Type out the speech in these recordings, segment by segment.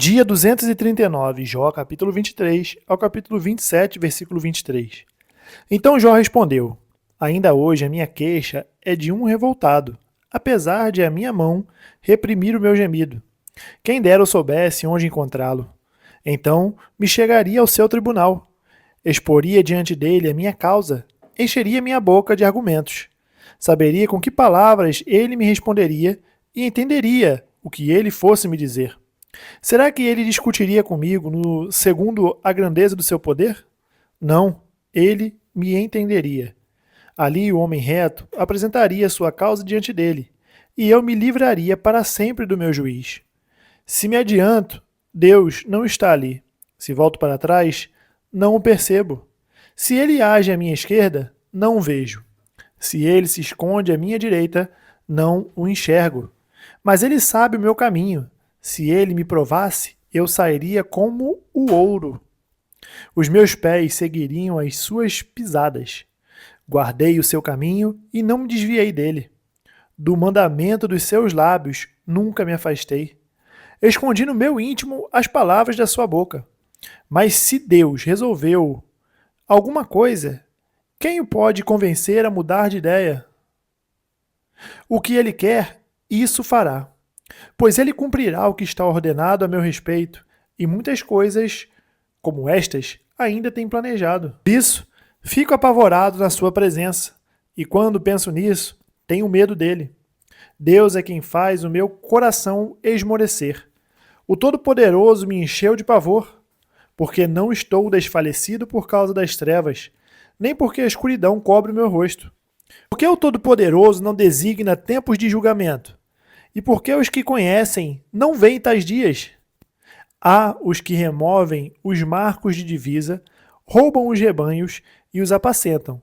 Dia 239, Jó, capítulo 23, ao capítulo 27, versículo 23. Então Jó respondeu: Ainda hoje a minha queixa é de um revoltado, apesar de a minha mão reprimir o meu gemido. Quem dera eu soubesse onde encontrá-lo. Então me chegaria ao seu tribunal, exporia diante dele a minha causa, encheria minha boca de argumentos. Saberia com que palavras ele me responderia e entenderia o que ele fosse me dizer. Será que ele discutiria comigo no segundo a grandeza do seu poder? Não, ele me entenderia. Ali o homem reto apresentaria sua causa diante dele, e eu me livraria para sempre do meu juiz. Se me adianto, Deus não está ali. Se volto para trás, não o percebo. Se ele age à minha esquerda, não o vejo. Se ele se esconde à minha direita, não o enxergo. Mas ele sabe o meu caminho. Se ele me provasse, eu sairia como o ouro. Os meus pés seguiriam as suas pisadas. Guardei o seu caminho e não me desviei dele. Do mandamento dos seus lábios nunca me afastei. Escondi no meu íntimo as palavras da sua boca. Mas se Deus resolveu alguma coisa, quem o pode convencer a mudar de ideia? O que ele quer, isso fará. Pois ele cumprirá o que está ordenado a meu respeito, e muitas coisas, como estas, ainda tem planejado. Por isso, fico apavorado na sua presença, e quando penso nisso, tenho medo dele. Deus é quem faz o meu coração esmorecer. O Todo-Poderoso me encheu de pavor, porque não estou desfalecido por causa das trevas, nem porque a escuridão cobre o meu rosto. Porque o Todo-Poderoso não designa tempos de julgamento, e porque os que conhecem não veem tais dias? Há os que removem os marcos de divisa, roubam os rebanhos e os apacentam.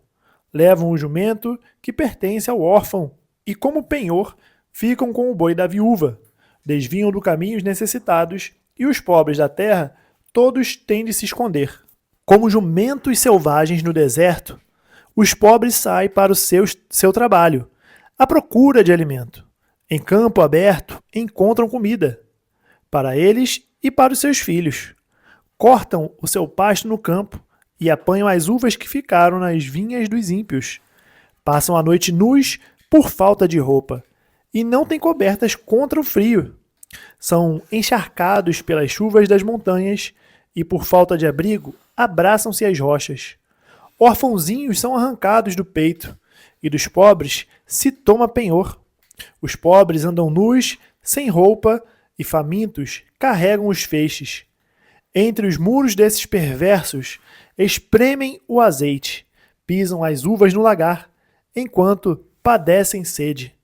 Levam o jumento que pertence ao órfão e, como penhor, ficam com o boi da viúva. Desviam do caminho os necessitados e os pobres da terra, todos têm de se esconder. Como jumentos selvagens no deserto, os pobres saem para o seu trabalho, à procura de alimento. Em campo aberto encontram comida, para eles e para os seus filhos. Cortam o seu pasto no campo e apanham as uvas que ficaram nas vinhas dos ímpios. Passam a noite nus por falta de roupa e não têm cobertas contra o frio. São encharcados pelas chuvas das montanhas e, por falta de abrigo, abraçam-se às rochas. Orfãozinhos são arrancados do peito e dos pobres se toma penhor. Os pobres andam nus, sem roupa, e famintos carregam os feixes. Entre os muros desses perversos, espremem o azeite, pisam as uvas no lagar, enquanto padecem sede.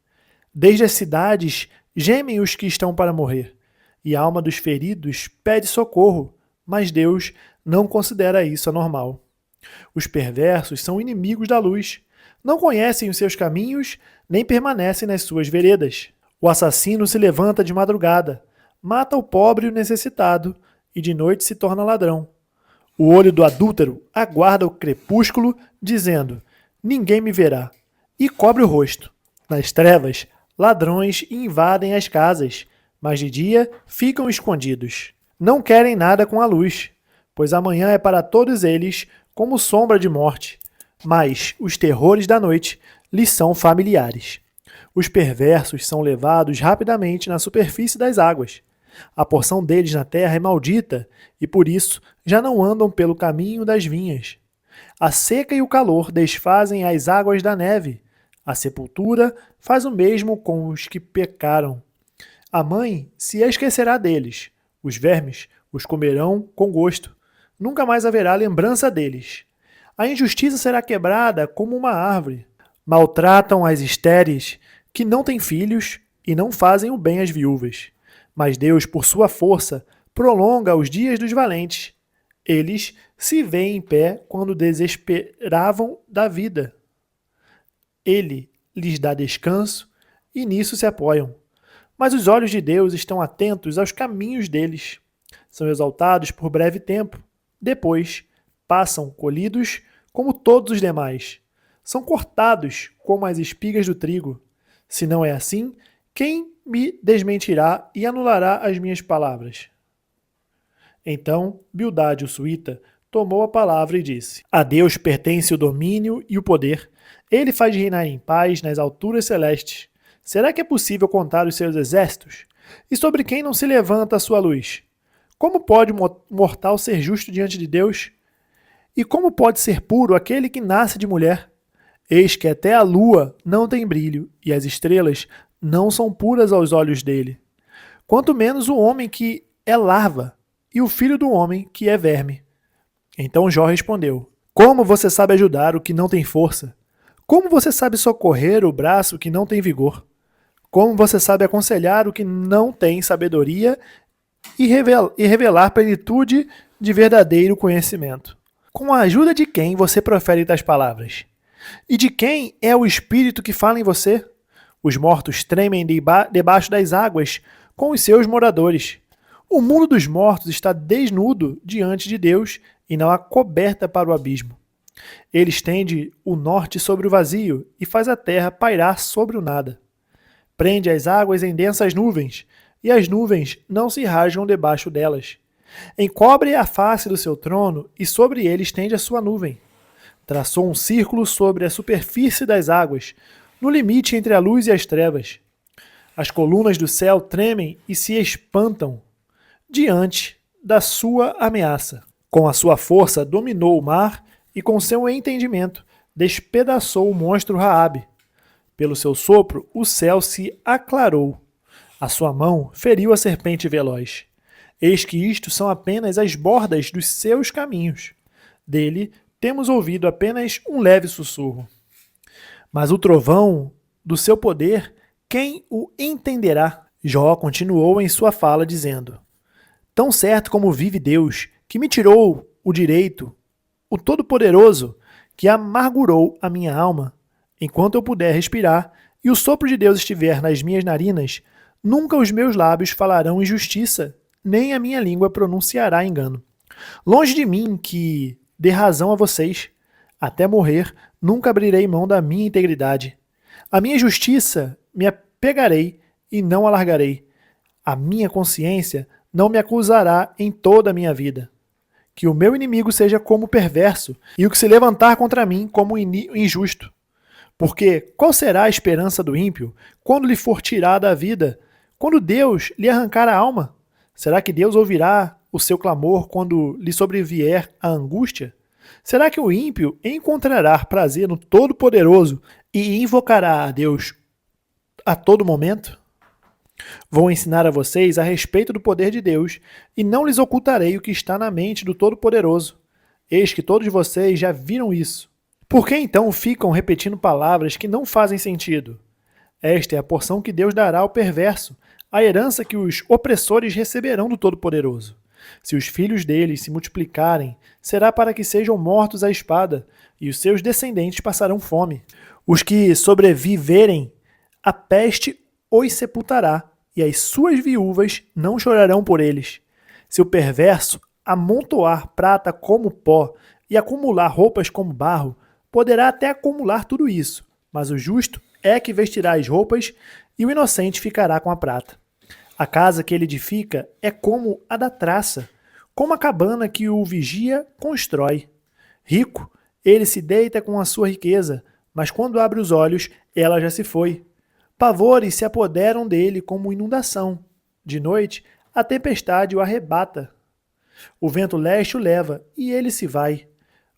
Desde as cidades gemem os que estão para morrer, e a alma dos feridos pede socorro, mas Deus não considera isso anormal. Os perversos são inimigos da luz, não conhecem os seus caminhos, nem permanecem nas suas veredas. O assassino se levanta de madrugada, mata o pobre e o necessitado, e de noite se torna ladrão. O olho do adúltero aguarda o crepúsculo, dizendo: ninguém me verá, e cobre o rosto. Nas trevas, ladrões invadem as casas, mas de dia ficam escondidos. Não querem nada com a luz, pois amanhã é para todos eles como sombra de morte, mas os terrores da noite lhes são familiares. Os perversos são levados rapidamente na superfície das águas. A porção deles na terra é maldita, e por isso já não andam pelo caminho das vinhas. A seca e o calor desfazem as águas da neve. A sepultura faz o mesmo com os que pecaram. A mãe se esquecerá deles. Os vermes os comerão com gosto. Nunca mais haverá lembrança deles. A injustiça será quebrada como uma árvore. Maltratam as estéreis que não têm filhos e não fazem o bem às viúvas. Mas Deus, por sua força, prolonga os dias dos valentes. Eles se veem em pé quando desesperavam da vida. Ele lhes dá descanso e nisso se apoiam. Mas os olhos de Deus estão atentos aos caminhos deles. São exaltados por breve tempo. Depois, passam colhidos como todos os demais. São cortados como as espigas do trigo. Se não é assim, quem me desmentirá e anulará as minhas palavras? Então Bildade, o suíta, tomou a palavra e disse: A Deus pertence o domínio e o poder. Ele faz reinar em paz nas alturas celestes. Será que é possível contar os seus exércitos? E sobre quem não se levanta a sua luz? Como pode mortal ser justo diante de Deus? E como pode ser puro aquele que nasce de mulher? Eis que até a lua não tem brilho, e as estrelas não são puras aos olhos dele. Quanto menos o homem que é larva, e o filho do homem que é verme. Então Jó respondeu: Como você sabe ajudar o que não tem força? Como você sabe socorrer o braço que não tem vigor? Como você sabe aconselhar o que não tem sabedoria e revelar plenitude de verdadeiro conhecimento? Com a ajuda de quem você profere tais palavras? E de quem é o Espírito que fala em você? Os mortos tremem debaixo das águas com os seus moradores. O mundo dos mortos está desnudo diante de Deus e não há coberta para o abismo. Ele estende o norte sobre o vazio e faz a terra pairar sobre o nada. Prende as águas em densas nuvens, e as nuvens não se rasgam debaixo delas. Encobre a face do seu trono e sobre ele estende a sua nuvem. Traçou um círculo sobre a superfície das águas, no limite entre a luz e as trevas. As colunas do céu tremem e se espantam diante da sua ameaça. Com a sua força dominou o mar e com seu entendimento despedaçou o monstro Raabe. Pelo seu sopro o céu se aclarou. A sua mão feriu a serpente veloz. Eis que isto são apenas as bordas dos seus caminhos. Dele temos ouvido apenas um leve sussurro. Mas o trovão do seu poder, quem o entenderá? Jó continuou em sua fala dizendo: Tão certo como vive Deus, que me tirou o direito, o Todo-Poderoso, que amargurou a minha alma, enquanto eu puder respirar, e o sopro de Deus estiver nas minhas narinas, nunca os meus lábios falarão injustiça, nem a minha língua pronunciará engano. Longe de mim que dê razão a vocês. Até morrer, nunca abrirei mão da minha integridade. A minha justiça me apegarei e não alargarei. A minha consciência não me acusará em toda a minha vida. Que o meu inimigo seja como perverso, e o que se levantar contra mim como injusto. Porque qual será a esperança do ímpio quando lhe for tirada a vida, quando Deus lhe arrancar a alma? Será que Deus ouvirá o seu clamor quando lhe sobrevier a angústia? Será que o ímpio encontrará prazer no Todo-Poderoso e invocará a Deus a todo momento? Vou ensinar a vocês a respeito do poder de Deus e não lhes ocultarei o que está na mente do Todo-Poderoso. Eis que todos vocês já viram isso. Por que então ficam repetindo palavras que não fazem sentido? Esta é a porção que Deus dará ao perverso, a herança que os opressores receberão do Todo-Poderoso. Se os filhos deles se multiplicarem, será para que sejam mortos à espada, e os seus descendentes passarão fome. Os que sobreviverem, a peste os sepultará, e as suas viúvas não chorarão por eles. Se o perverso amontoar prata como pó e acumular roupas como barro, poderá até acumular tudo isso, mas o justo é que vestirá as roupas e o inocente ficará com a prata. A casa que ele edifica é como a da traça, como a cabana que o vigia constrói. Rico, ele se deita com a sua riqueza, mas quando abre os olhos, ela já se foi. Pavores se apoderam dele como inundação. De noite, a tempestade o arrebata. O vento leste o leva, e ele se vai.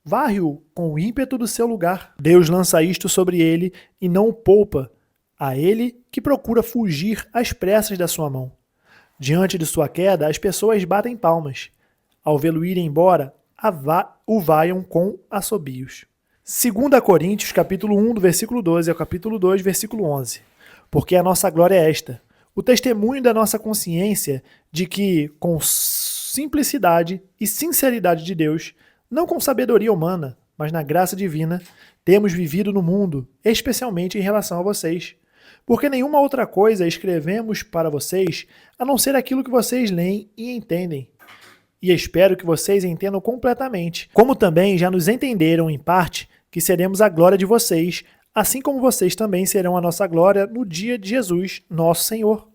Varre-o com o ímpeto do seu lugar. Deus lança isto sobre ele e não o poupa, a ele que procura fugir às pressas da sua mão. Diante de sua queda, as pessoas batem palmas. Ao vê-lo ir embora, o vaiam com assobios. 2 Coríntios, capítulo 1, do versículo 12 ao capítulo 2, versículo 11. Porque a nossa glória é esta, o testemunho da nossa consciência de que, com simplicidade e sinceridade de Deus, não com sabedoria humana, mas na graça divina, temos vivido no mundo, especialmente em relação a vocês. Porque nenhuma outra coisa escrevemos para vocês, a não ser aquilo que vocês leem e entendem. E espero que vocês entendam completamente, como também já nos entenderam em parte, que seremos a glória de vocês, assim como vocês também serão a nossa glória no dia de Jesus, nosso Senhor.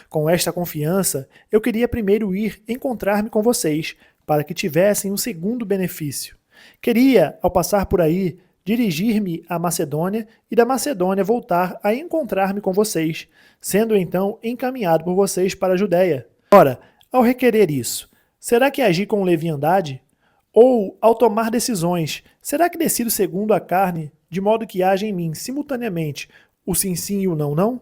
Com esta confiança, eu queria primeiro ir encontrar-me com vocês, para que tivessem um segundo benefício. Queria, ao passar por aí, dirigir-me à Macedônia e da Macedônia voltar a encontrar-me com vocês, sendo então encaminhado por vocês para a Judéia. Ora, ao requerer isso, será que agi com leviandade? Ou, ao tomar decisões, será que decido segundo a carne, de modo que haja em mim, simultaneamente, o sim sim e o não não?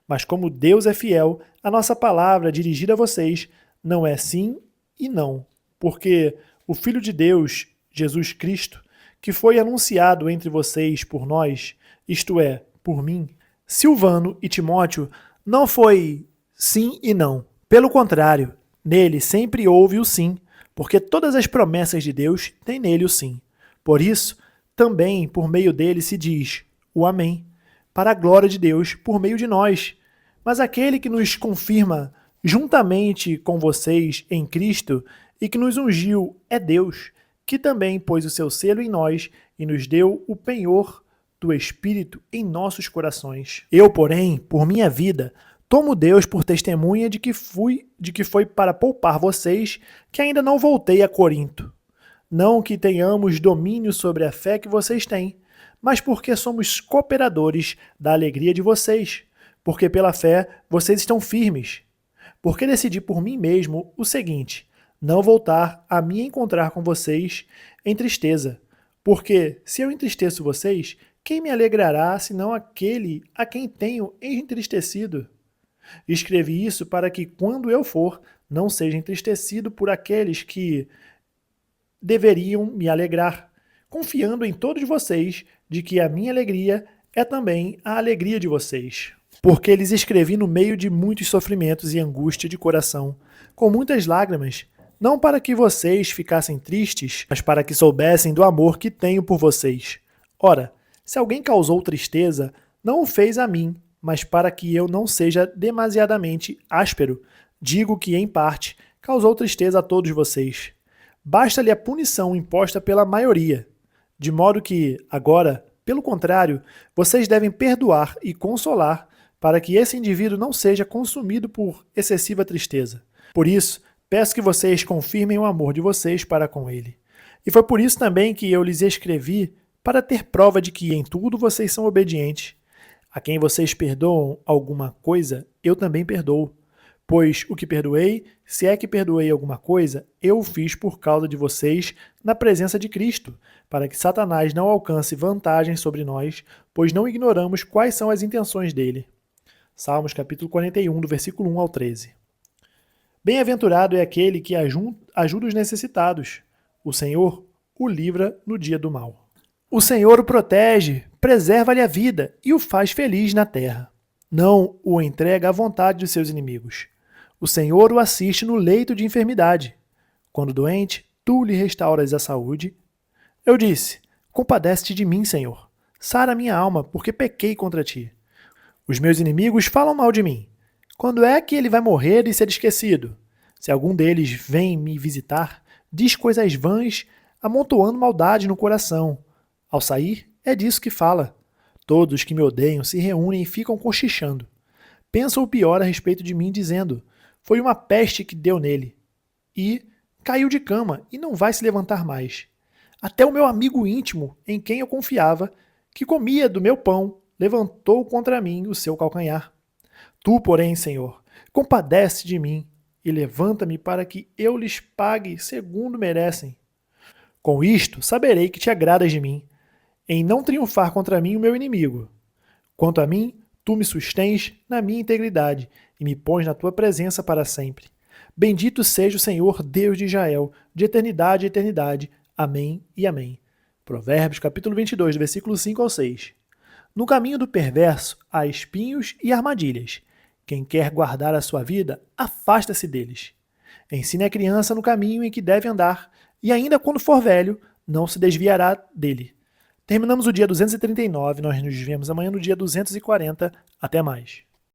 Mas como Deus é fiel, a nossa palavra dirigida a vocês não é sim e não, porque o Filho de Deus, Jesus Cristo, que foi anunciado entre vocês por nós, isto é, por mim, Silvano e Timóteo, não foi sim e não. Pelo contrário, nele sempre houve o sim, porque todas as promessas de Deus têm nele o sim. Por isso, também por meio dele se diz o amém, para a glória de Deus por meio de nós. Mas aquele que nos confirma juntamente com vocês em Cristo e que nos ungiu é Deus, que também pôs o seu selo em nós e nos deu o penhor do Espírito em nossos corações. Eu, porém, por minha vida, tomo Deus por testemunha de que foi para poupar vocês que ainda não voltei a Corinto. Não que tenhamos domínio sobre a fé que vocês têm, mas porque somos cooperadores da alegria de vocês, porque pela fé vocês estão firmes. Porque decidi por mim mesmo o seguinte: não voltar a me encontrar com vocês em tristeza. Porque, se eu entristeço vocês, quem me alegrará senão aquele a quem tenho entristecido? Escrevi isso para que, quando eu for, não seja entristecido por aqueles que deveriam me alegrar, confiando em todos vocês de que a minha alegria é também a alegria de vocês. Porque lhes escrevi no meio de muitos sofrimentos e angústia de coração, com muitas lágrimas, não para que vocês ficassem tristes, mas para que soubessem do amor que tenho por vocês. Ora, se alguém causou tristeza, não o fez a mim, mas para que eu não seja demasiadamente áspero, digo que, em parte, causou tristeza a todos vocês. Basta-lhe a punição imposta pela maioria, de modo que, agora, pelo contrário, vocês devem perdoar e consolar, para que esse indivíduo não seja consumido por excessiva tristeza. Por isso, peço que vocês confirmem o amor de vocês para com ele. E foi por isso também que eu lhes escrevi, para ter prova de que em tudo vocês são obedientes. A quem vocês perdoam alguma coisa, eu também perdoo. Pois o que perdoei, se é que perdoei alguma coisa, eu o fiz por causa de vocês na presença de Cristo, para que Satanás não alcance vantagem sobre nós, pois não ignoramos quais são as intenções dele. Salmos capítulo 41, do versículo 1 ao 13. Bem-aventurado é aquele que ajuda os necessitados. O Senhor o livra no dia do mal. O Senhor o protege, preserva-lhe a vida e o faz feliz na terra. Não o entrega à vontade dos seus inimigos. O Senhor o assiste no leito de enfermidade. Quando doente, tu lhe restauras a saúde. Eu disse: compadece-te de mim, Senhor. Sara minha alma, porque pequei contra ti. Os meus inimigos falam mal de mim. Quando é que ele vai morrer e ser esquecido? Se algum deles vem me visitar, diz coisas vãs, amontoando maldade no coração. Ao sair, é disso que fala. Todos que me odeiam se reúnem e ficam cochichando. Pensam o pior a respeito de mim, dizendo: foi uma peste que deu nele. E caiu de cama e não vai se levantar mais. Até o meu amigo íntimo, em quem eu confiava, que comia do meu pão, levantou contra mim o seu calcanhar. Tu, porém, Senhor, compadece de mim e levanta-me para que eu lhes pague segundo merecem. Com isto, saberei que te agradas de mim, em não triunfar contra mim o meu inimigo. Quanto a mim, tu me sustens na minha integridade e me pões na tua presença para sempre. Bendito seja o Senhor, Deus de Israel, de eternidade a eternidade. Amém e amém. Provérbios capítulo 22, do versículo 5 ao 6. No caminho do perverso há espinhos e armadilhas. Quem quer guardar a sua vida, afasta-se deles. Ensine a criança no caminho em que deve andar, e ainda quando for velho, não se desviará dele. Terminamos o dia 239, nós nos vemos amanhã no dia 240. Até mais.